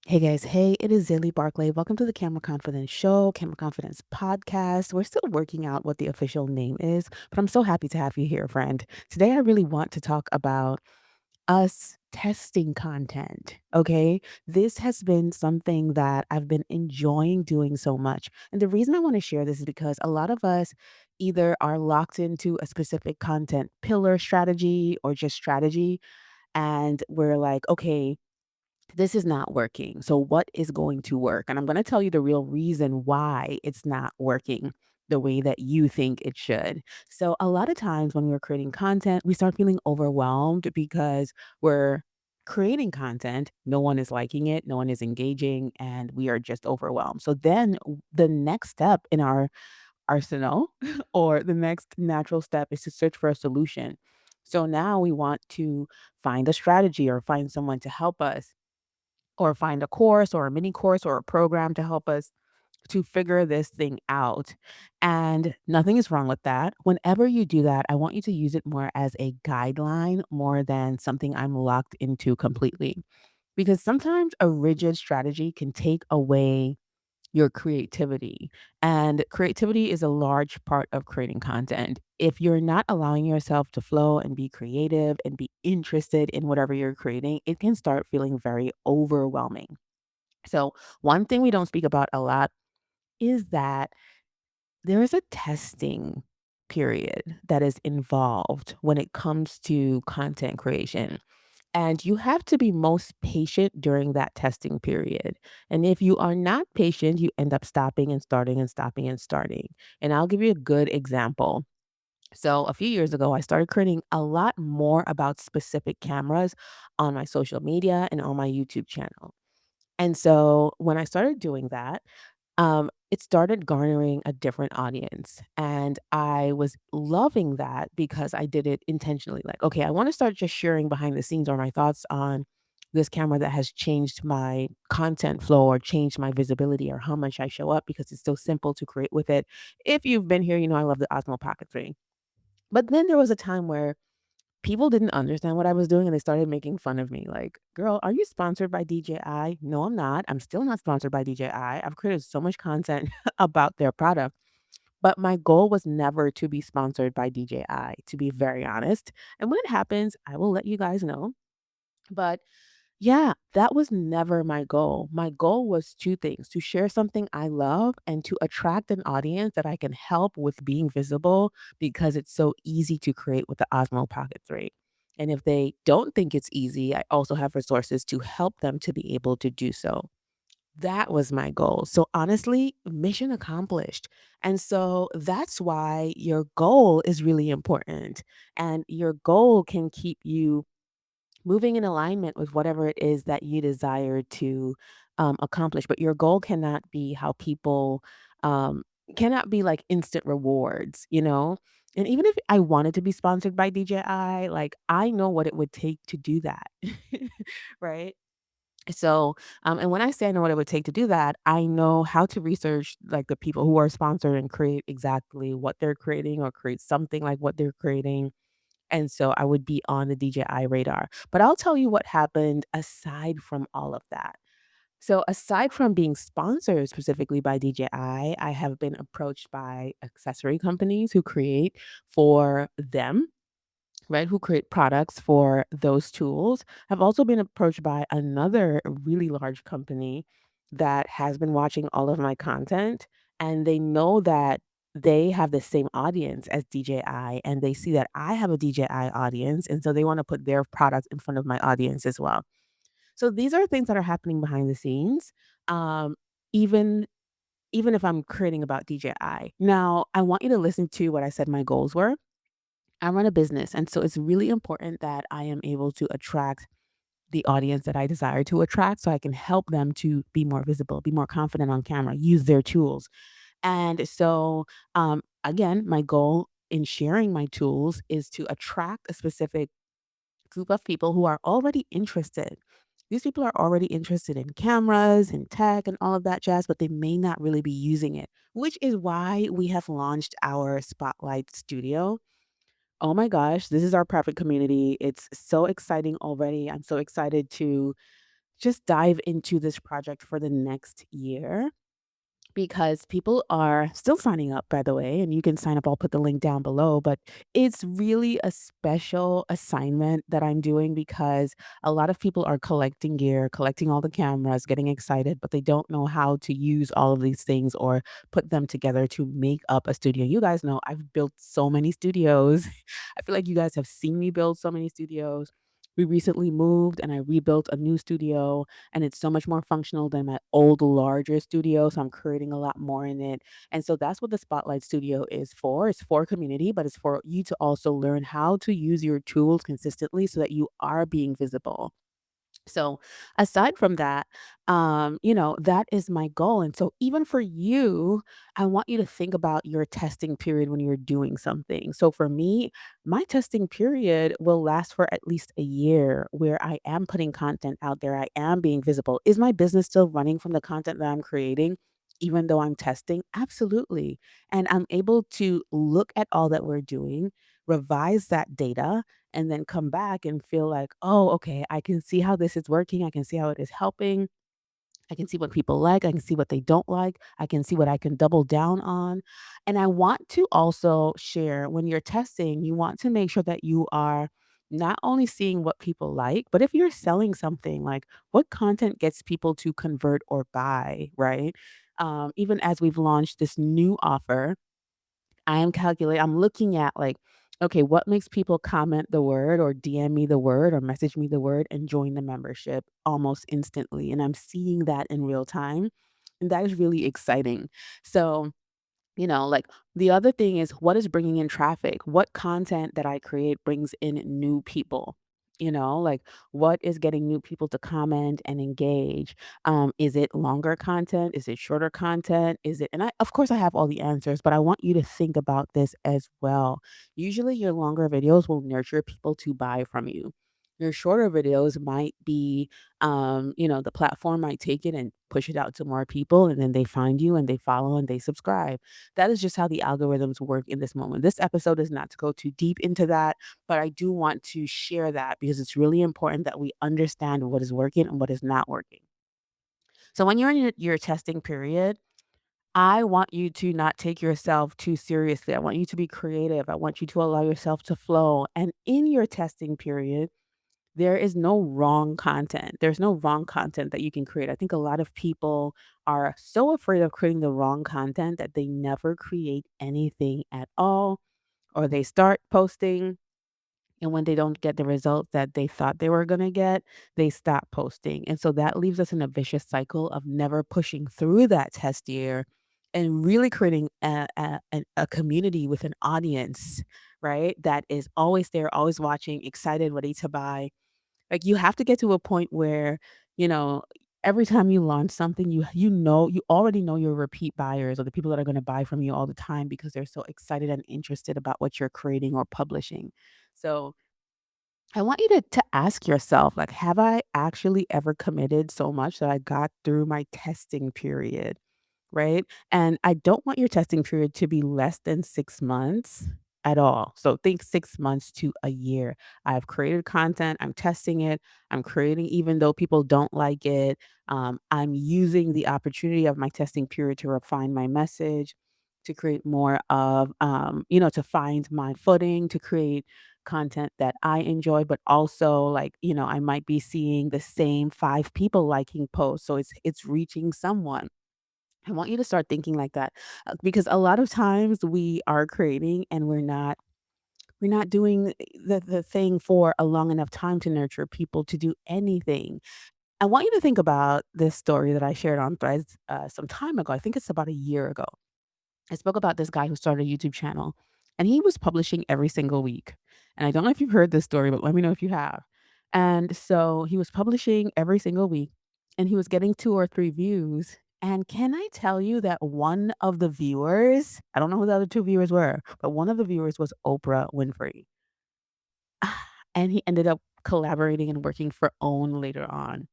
Hey guys, hey, it is Zilly Barclay. Welcome to the Camera Confidence Show, Camera Confidence Podcast. We're still working out what the official name is, but I'm so happy to have you here, friend. Today, I really want to talk about us testing content. Okay. This has been something that I've been enjoying doing so much. And the reason I want to share this is because a lot of us either are locked into a specific content pillar strategy or just strategy. And we're like, okay, this is not working. So, what is going to work? And I'm going to tell you the real reason why it's not working the way that you think it should. So, a lot of times when we're creating content, we start feeling overwhelmed because we're creating content, no one is liking it, no one is engaging, and we are just overwhelmed. So, then the next step in our arsenal or the next natural step is to search for a solution. So, now we want to find a strategy or find someone to help us or find a course or a mini course or a program to help us to figure this thing out. And nothing is wrong with that. Whenever you do that, I want you to use it more as a guideline more than something I'm locked into completely. Because sometimes a rigid strategy can take away your creativity. And creativity is a large part of creating content. If you're not allowing yourself to flow and be creative and be interested in whatever you're creating, it can start feeling very overwhelming. So, one thing we don't speak about a lot is that there is a testing period that is involved when it comes to content creation. And you have to be most patient during that testing period. And if you are not patient, you end up stopping and starting and stopping and starting. And I'll give you a good example. So, a few years ago, I started creating a lot more about specific cameras on my social media and on my YouTube channel. And so, when I started doing that, it started garnering a different audience. And I was loving that because I did it intentionally. Like, okay, I want to start just sharing behind the scenes or my thoughts on this camera that has changed my content flow or changed my visibility or how much I show up because it's so simple to create with it. If you've been here, you know I love the Osmo Pocket 3. But then there was a time where people didn't understand what I was doing and they started making fun of me. Like, girl, are you sponsored by DJI? No, I'm not. I'm still not sponsored by DJI. I've created so much content about their product. But my goal was never to be sponsored by DJI, to be very honest. And when it happens, I will let you guys know. But yeah, that was never my goal. My goal was 2 things, to share something I love and to attract an audience that I can help with being visible because it's so easy to create with the Osmo Pocket 3. And if they don't think it's easy, I also have resources to help them to be able to do so. That was my goal. So honestly, mission accomplished. And so that's why your goal is really important. And your goal can keep you moving in alignment with whatever it is that you desire to accomplish. But your goal cannot be how people um, cannot be like instant rewards, you know? And even if I wanted to be sponsored by DJI, like I know what it would take to do that. Right. So, and when I say I know what it would take to do that, I know how to research like the people who are sponsored and create exactly what they're creating or create something like what they're creating, and so I would be on the DJI radar. But I'll tell you what happened aside from all of that. So aside from being sponsored specifically by DJI, I have been approached by accessory companies who create for them, right? Who create products for those tools. I've also been approached by another really large company that has been watching all of my content and they know that they have the same audience as DJI and they see that I have a DJI audience and so they want to put their product in front of my audience as well. So these are things that are happening behind the scenes. Um even even if I'm creating about DJI. Now, I want you to listen to what I said my goals were. I run a business, and so it's really important that I am able to attract the audience that I desire to attract so I can help them to be more visible, be more confident on camera, use their tools. And so, again, my goal in sharing my tools is to attract a specific group of people who are already interested. These people are already interested in cameras and tech and all of that jazz, but they may not really be using it, which is why we have launched our Spotlight Studio. Oh my gosh, this is our private community. It's so exciting already. I'm so excited to just dive into this project for the next year because people are still signing up, by the way, and you can sign up. I'll put the link down below. But it's really a special assignment that I'm doing because a lot of people are collecting gear, collecting all the cameras, getting excited, but they don't know how to use all of these things or put them together to make up a studio. You guys know I've built so many studios. I feel like you guys have seen me build so many studios. We recently moved and I rebuilt a new studio, and it's so much more functional than my old larger studio, so I'm creating a lot more in it. And so that's what the Spotlight Studio is for. It's for community, but it's for you to also learn how to use your tools consistently so that you are being visible. So aside from that, that is my goal. And so even for you, I want you to think about your testing period when you're doing something. So for me, my testing period will last for at least a year where I am putting content out there. I am being visible. Is my business still running from the content that I'm creating? Even though I'm testing? Absolutely. And I'm able to look at all that we're doing, revise that data, and then come back and feel like, "Oh, okay, I can see how this is working. I can see how it is helping. I can see what people like. I can see what they don't like. I can see what I can double down on." And I want to also share when you're testing, you want to make sure that you are not only seeing what people like, but if you're selling something, like what content gets people to convert or buy, right? Even as we've launched this new offer, I'm looking at like, okay, what makes people comment the word or DM me the word or message me the word and join the membership almost instantly. And I'm seeing that in real time. And that is really exciting. So, like the other thing is what is bringing in traffic? What content that I create brings in new people? Like what is getting new people to comment and engage? Is it longer content? Is it shorter content? Of course, I have all the answers, but I want you to think about this as well. Usually, your longer videos will nurture people to buy from you. Your shorter videos might be, the platform might take it and push it out to more people, and then they find you and they follow and they subscribe. That is just how the algorithms work in this moment. This episode is not to go too deep into that, but I do want to share that because it's really important that we understand what is working and what is not working. So when you're in your testing period, I want you to not take yourself too seriously. I want you to be creative. I want you to allow yourself to flow. And in your testing period, there is no wrong content. There's no wrong content that you can create. I think a lot of people are so afraid of creating the wrong content that they never create anything at all, or they start posting and when they don't get the results that they thought they were going to get, they stop posting. And so that leaves us in a vicious cycle of never pushing through that test year and really creating a community with an audience, right? That is always there, always watching, excited, ready to buy. Like, you have to get to a point where, you know, every time you launch something, you already know your repeat buyers or the people that are gonna buy from you all the time because they're so excited and interested about what you're creating or publishing. So, I want you to ask yourself, like, have I actually ever committed so much that I got through my testing period? Right? And I don't want your testing period to be less than 6 months at all. So think 6 months to a year. I've created content, I'm testing it, I'm creating even though people don't like it. I'm using the opportunity of my testing period to refine my message, to create more of, to find my footing, to create content that I enjoy, but also like, I might be seeing the same 5 people liking posts. So it's reaching someone. I want you to start thinking like that, because a lot of times we are creating and we're not doing the thing for a long enough time to nurture people to do anything. I want you to think about this story that I shared on Threads some time ago. I think it's about a year ago. I spoke about this guy who started a YouTube channel and he was publishing every single week. And I don't know if you've heard this story, but let me know if you have. And so he was publishing every single week and he was getting 2 or 3 views. And can I tell you that one of the viewers, I don't know who the other 2 viewers were, but one of the viewers was Oprah Winfrey. And he ended up collaborating and working for OWN later on.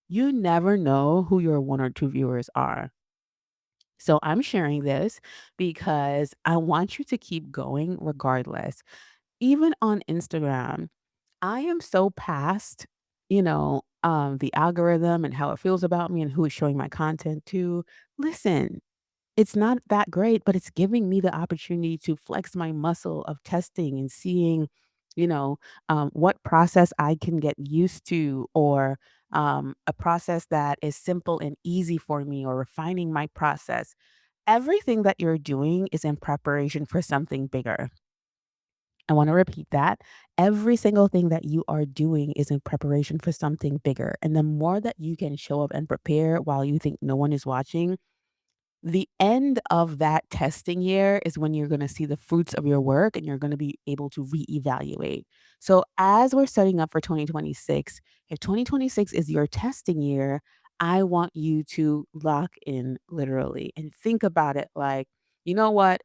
You never know who your 1 or 2 viewers are. So I'm sharing this because I want you to keep going regardless. Even on Instagram, I am so past, the algorithm and how it feels about me and who is showing my content to. Listen, it's not that great, but it's giving me the opportunity to flex my muscle of testing and seeing, you know, what process I can get used to, or a process that is simple and easy for me, or refining my process. Everything that you're doing is in preparation for something bigger. I want to repeat that. Every single thing that you are doing is in preparation for something bigger. And the more that you can show up and prepare while you think no one is watching, the end of that testing year is when you're gonna see the fruits of your work and you're gonna be able to reevaluate. So as we're setting up for 2026, if 2026 is your testing year, I want you to lock in literally and think about it like, you know what?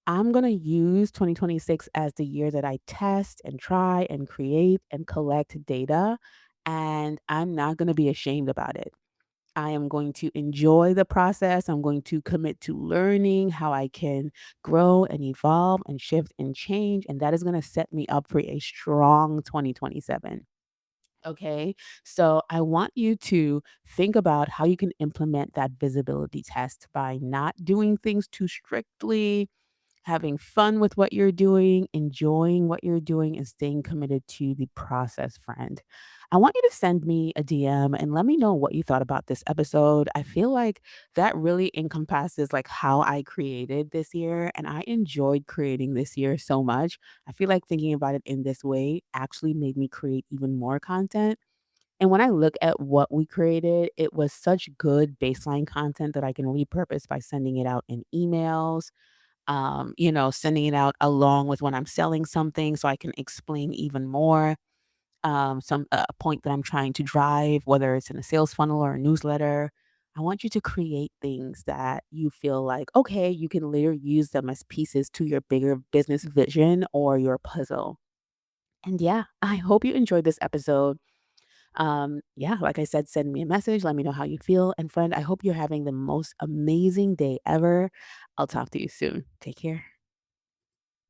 I'm gonna use 2026 as the year that I test and try and create and collect data, and I'm not gonna be ashamed about it. I am going to enjoy the process. I'm going to commit to learning how I can grow and evolve and shift and change. And that is going to set me up for a strong 2027. Okay. So I want you to think about how you can implement that visibility test by not doing things too strictly, having fun with what you're doing, enjoying what you're doing, and staying committed to the process, friend. I want you to send me a DM and let me know what you thought about this episode. I feel like that really encompasses like how I created this year, and I enjoyed creating this year so much. I feel like thinking about it in this way actually made me create even more content. And when I look at what we created, it was such good baseline content that I can repurpose by sending it out in emails, sending it out along with when I'm selling something so I can explain even more some a point that I'm trying to drive, whether it's in a sales funnel or a newsletter. I want you to create things that you feel like, okay, you can later use them as pieces to your bigger business vision or your puzzle. And yeah, I hope you enjoyed this episode. Yeah, like I said, send me a message. Let me know how you feel. And friend, I hope you're having the most amazing day ever. I'll talk to you soon. Take care.